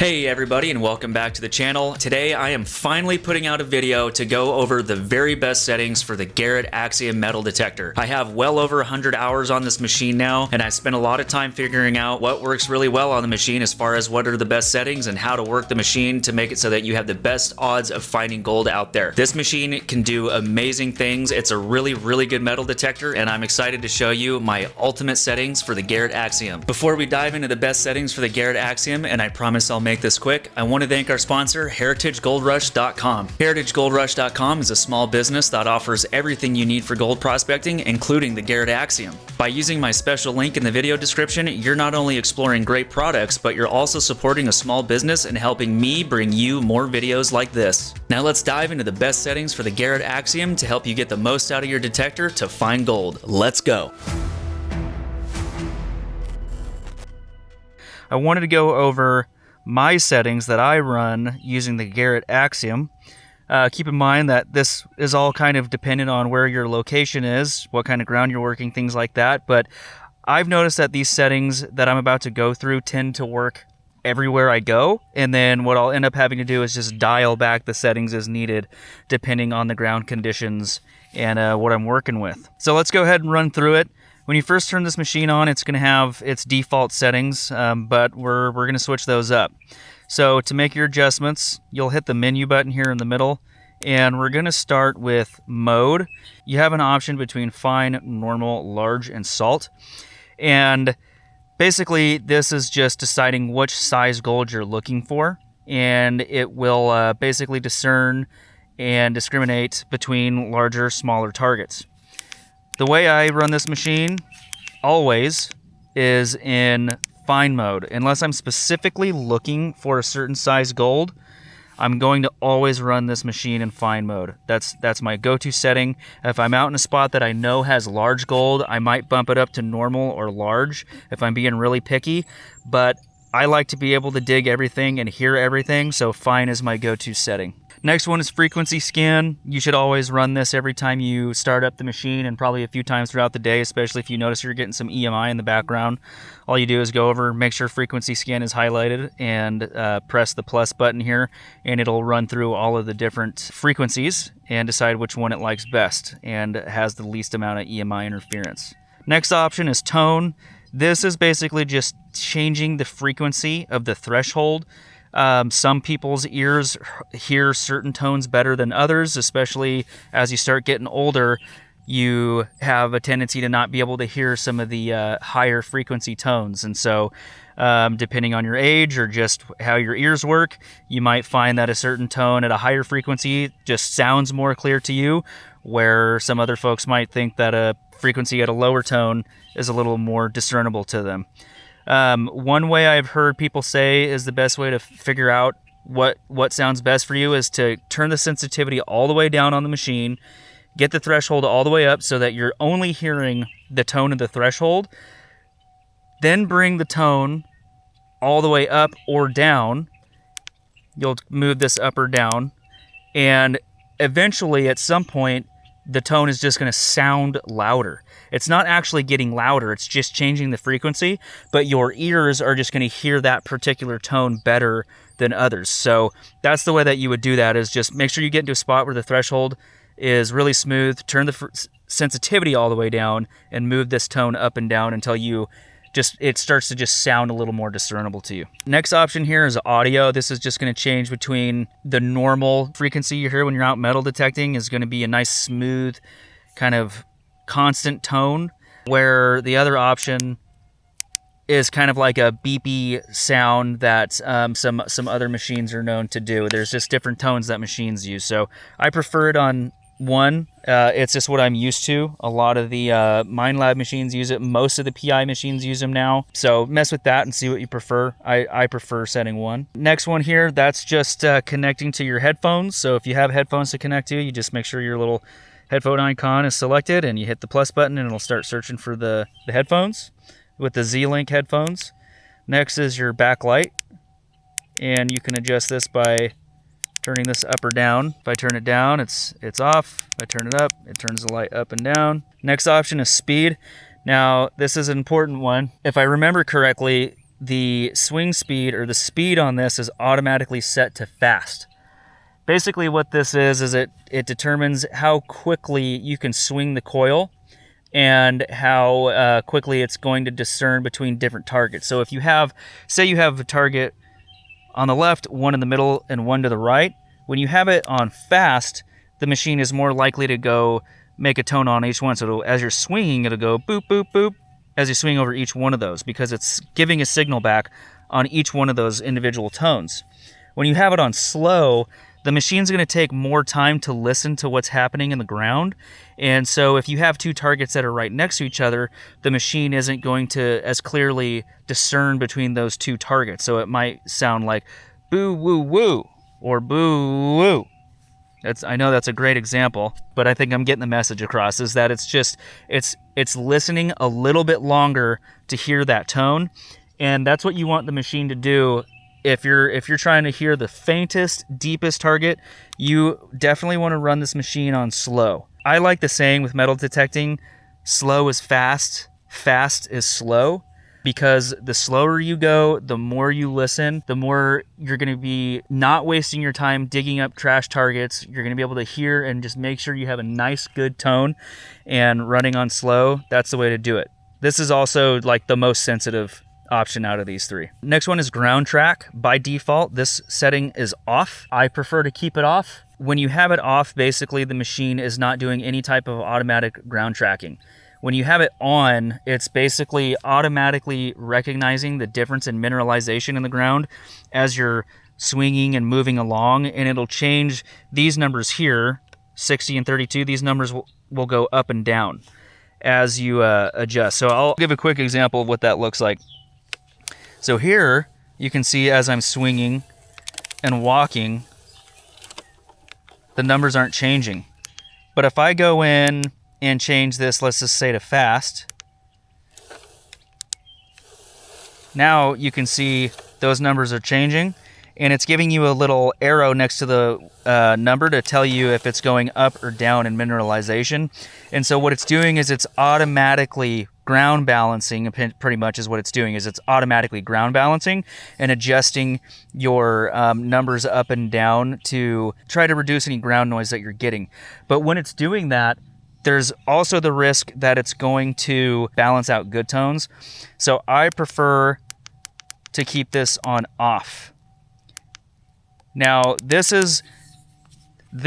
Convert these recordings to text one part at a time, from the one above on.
Hey everybody, and welcome back to the channel. Today I am finally putting out a video to go over the very best settings for the Garrett Axiom Metal Detector. I have well over 100 hours on this machine now, and I spent a lot of time figuring out what works really well on the machine as far as what are the best settings and how to work the machine to make it so that you have the best odds of finding gold out there. This machine can do amazing things. It's a really good metal detector, and I'm excited to show you my ultimate settings for the Garrett Axiom. Before we dive into the best settings for the Garrett Axiom, and I promise I'll make this quick, I want to thank our sponsor, heritagegoldrush.com. heritagegoldrush.com is a small business that offers everything you need for gold prospecting, including the Garrett Axiom. By using my special link in the video description, you're not only exploring great products, but you're also supporting a small business and helping me bring you more videos like this. Now let's dive into the best settings for the Garrett Axiom to help you get the most out of your detector to find gold. Let's go. I wanted to go over my settings that I run using the Garrett Axiom. Keep in mind that this is all kind of dependent on where your location is, what kind of ground you're working, things like that. But I've noticed that these settings that I'm about to go through tend to work everywhere I go. And then what I'll end up having to do is just dial back the settings as needed, depending on the ground conditions and what I'm working with. So let's go ahead and run through it. When you first turn this machine on, it's going to have its default settings, but we're going to switch those up. So to make your adjustments, you'll hit the menu button here in the middle, and we're going to start with mode. You have an option between fine, normal, large, and salt. And basically, this is just deciding which size gold you're looking for, and it will basically discern and discriminate between larger, smaller targets. The way I run this machine always is in fine mode. Unless I'm specifically looking for a certain size gold, I'm going to always run this machine in fine mode. That's my go-to setting. If I'm out in a spot that I know has large gold, I might bump it up to normal or large if I'm being really picky, but I like to be able to dig everything and hear everything, so fine is my go-to setting. Next one is frequency scan. You should always run this every time you start up the machine and probably a few times throughout the day, especially if you notice you're getting some EMI in the background. All you do is go over, make sure frequency scan is highlighted, and press the plus button here, and it'll run through all of the different frequencies and decide which one it likes best and has the least amount of EMI interference. Next option is tone. This is basically just changing the frequency of the threshold. Some people's ears hear certain tones better than others, especially as you start getting older. You have a tendency to not be able to hear some of the higher frequency tones. And so depending on your age or just how your ears work, you might find that a certain tone at a higher frequency just sounds more clear to you, where some other folks might think that a frequency at a lower tone is a little more discernible to them. One way I've heard people say is the best way to figure out what sounds best for you is to turn the sensitivity all the way down on the machine, get the threshold all the way up so that you're only hearing the tone of the threshold, then bring the tone all the way up or down. You'll move this up or down, and eventually at some point the tone is just going to sound louder. It's not actually getting louder, it's just changing the frequency, but your ears are just going to hear that particular tone better than others. So that's the way that you would do that, is just make sure you get into a spot where the threshold is really smooth, turn the sensitivity all the way down, and move this tone up and down until it starts to just sound a little more discernible to you. Next option here is audio. This is just going to change between the normal frequency you hear when you're out metal detecting is going to be a nice smooth kind of constant tone, where the other option is kind of like a beepy sound that some other machines are known to do. There's just different tones that machines use. So I prefer it on one. It's just what I'm used to. A lot of the MineLab machines use it. Most of the PI machines use them now. So mess with that and see what you prefer. I prefer setting one. Next one here, that's just connecting to your headphones. So if you have headphones to connect to, you just make sure your little headphone icon is selected and you hit the plus button and it'll start searching for the headphones with the Z-Link headphones. Next is your backlight, and you can adjust this by turning this up or down. If I turn it down, it's off. If I turn it up, it turns the light up and down. Next option is speed. Now, this is an important one. If I remember correctly, the swing speed, or the speed on this, is automatically set to fast. Basically what this is it determines how quickly you can swing the coil and how quickly it's going to discern between different targets. So if you have, say you have a target on the left, one in the middle, and one to the right, when you have it on fast, the machine is more likely to go make a tone on each one. So as you're swinging, it'll go boop, boop, boop as you swing over each one of those, because it's giving a signal back on each one of those individual tones. When you have it on slow, the machine's going to take more time to listen to what's happening in the ground. And so if you have two targets that are right next to each other, the machine isn't going to as clearly discern between those two targets. So it might sound like boo woo woo or boo woo. I know that's a great example, but I think I'm getting the message across, is that it's listening a little bit longer to hear that tone. And that's what you want the machine to do. If you're trying to hear the faintest, deepest target, you definitely want to run this machine on slow. I like the saying with metal detecting, slow is fast, fast is slow, because the slower you go, the more you listen, the more you're going to be not wasting your time digging up trash targets. You're going to be able to hear and just make sure you have a nice, good tone, and running on slow, that's the way to do it. This is also like the most sensitive option out of these three. Next one is ground track. By default, this setting is off. I prefer to keep it off. When you have it off, basically the machine is not doing any type of automatic ground tracking. When you have it on, it's basically automatically recognizing the difference in mineralization in the ground as you're swinging and moving along, and it'll change these numbers here, 60 and 32. These numbers will go up and down as you adjust. So I'll give a quick example of what that looks like. So here you can see as I'm swinging and walking, the numbers aren't changing. But if I go in and change this, let's just say to fast, now you can see those numbers are changing, and it's giving you a little arrow next to the number to tell you if it's going up or down in mineralization. And so what it's doing is it's automatically ground balancing, pretty much is what it's doing, is it's automatically ground balancing and adjusting your numbers up and down to try to reduce any ground noise that you're getting. But when it's doing that, there's also the risk that it's going to balance out good tones. So I prefer to keep this on off. Now, this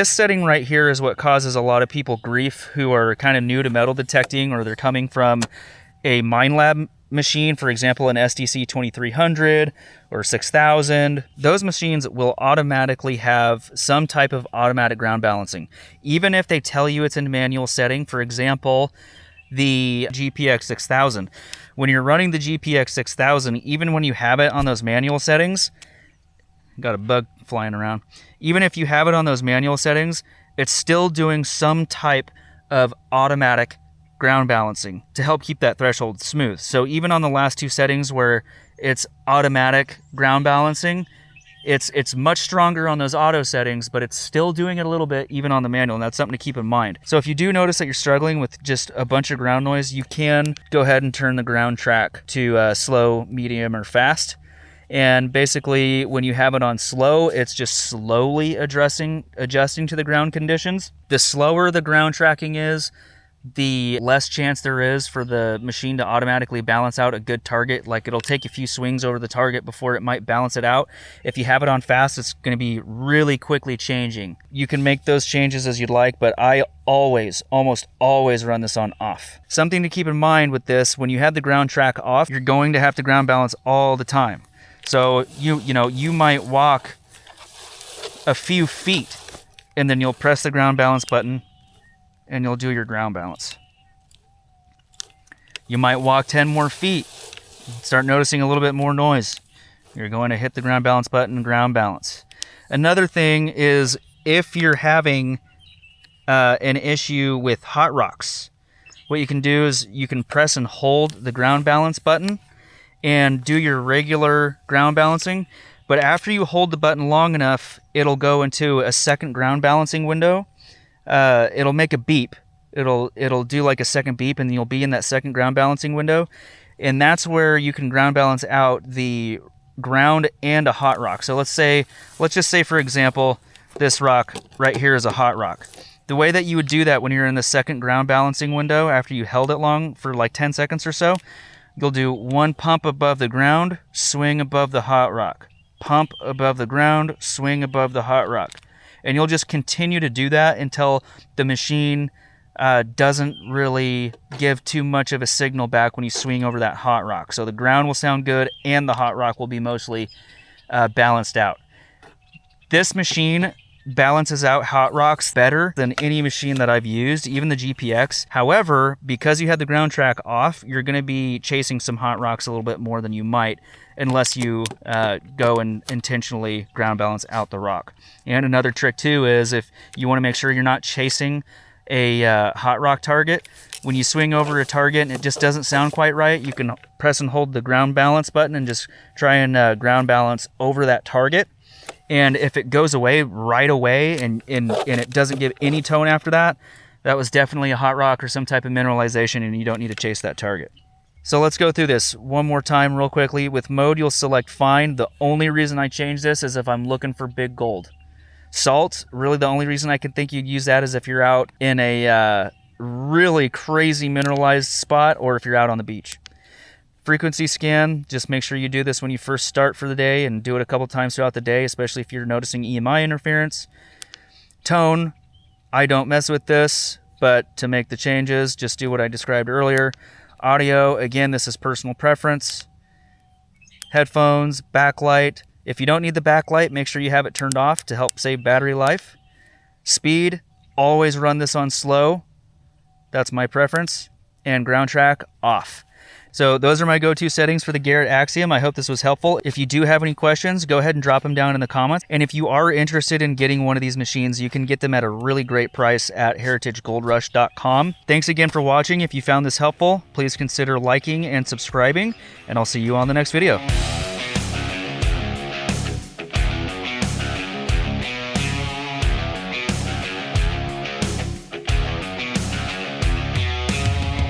setting right here is what causes a lot of people grief who are kind of new to metal detecting, or they're coming from a Minelab machine, for example, an SDC 2300 or 6000. Those machines will automatically have some type of automatic ground balancing, even if they tell you it's in manual setting. For example, the GPX 6000. When you're running the GPX 6000, even when you have it on those manual settings, got a bug flying around. Even if you have it on those manual settings, it's still doing some type of automatic ground balancing to help keep that threshold smooth. So even on the last two settings where it's automatic ground balancing, it's much stronger on those auto settings, but it's still doing it a little bit even on the manual, and that's something to keep in mind. So if you do notice that you're struggling with just a bunch of ground noise, you can go ahead and turn the ground track to slow, medium, or fast. And basically, when you have it on slow, it's just slowly adjusting to the ground conditions. The slower the ground tracking is, the less chance there is for the machine to automatically balance out a good target. Like, it'll take a few swings over the target before it might balance it out. If you have it on fast, it's going to be really quickly changing. You can make those changes as you'd like, but I almost always run this on off. Something to keep in mind with this, when you have the ground track off, you're going to have to ground balance all the time. So you might walk a few feet and then you'll press the ground balance button and you'll do your ground balance. You might walk 10 more feet, start noticing a little bit more noise. You're going to hit the ground balance button and ground balance. Another thing is, if you're having an issue with hot rocks, what you can do is you can press and hold the ground balance button and do your regular ground balancing, but after you hold the button long enough, it'll go into a second ground balancing window. It'll make a beep. It'll do like a second beep, and you'll be in that second ground balancing window. and that's where you can ground balance out the ground and a hot rock. So let's just say for example, this rock right here is a hot rock. The way that you would do that when you're in the second ground balancing window after you held it long for like 10 seconds or so, you'll do one pump above the ground, swing above the hot rock. Pump above the ground, swing above the hot rock. And you'll just continue to do that until the machine doesn't really give too much of a signal back when you swing over that hot rock. So the ground will sound good and the hot rock will be mostly balanced out. This machine balances out hot rocks better than any machine that I've used, even the GPX. However, because you had the ground track off, you're going to be chasing some hot rocks a little bit more than you might unless you go and intentionally ground balance out the rock. And another trick too is if you want to make sure you're not chasing a hot rock target, when you swing over a target and it just doesn't sound quite right, you can press and hold the ground balance button and just try and ground balance over that target. And if it goes away right away and it doesn't give any tone after that, that was definitely a hot rock or some type of mineralization and you don't need to chase that target. So let's go through this one more time real quickly. With mode, you'll select fine. The only reason I change this is if I'm looking for big gold. Salt, really the only reason I could think you'd use that is if you're out in a really crazy mineralized spot or if you're out on the beach. Frequency scan, just make sure you do this when you first start for the day and do it a couple times throughout the day, especially if you're noticing EMI interference. Tone, I don't mess with this, but to make the changes, just do what I described earlier. Audio, again, this is personal preference. Headphones, backlight. If you don't need the backlight, make sure you have it turned off to help save battery life. Speed, always run this on slow. That's my preference. And ground track, off. So those are my go-to settings for the Garrett Axiom. I hope this was helpful. If you do have any questions, go ahead and drop them down in the comments. And if you are interested in getting one of these machines, you can get them at a really great price at heritagegoldrush.com. Thanks again for watching. If you found this helpful, please consider liking and subscribing, and I'll see you on the next video.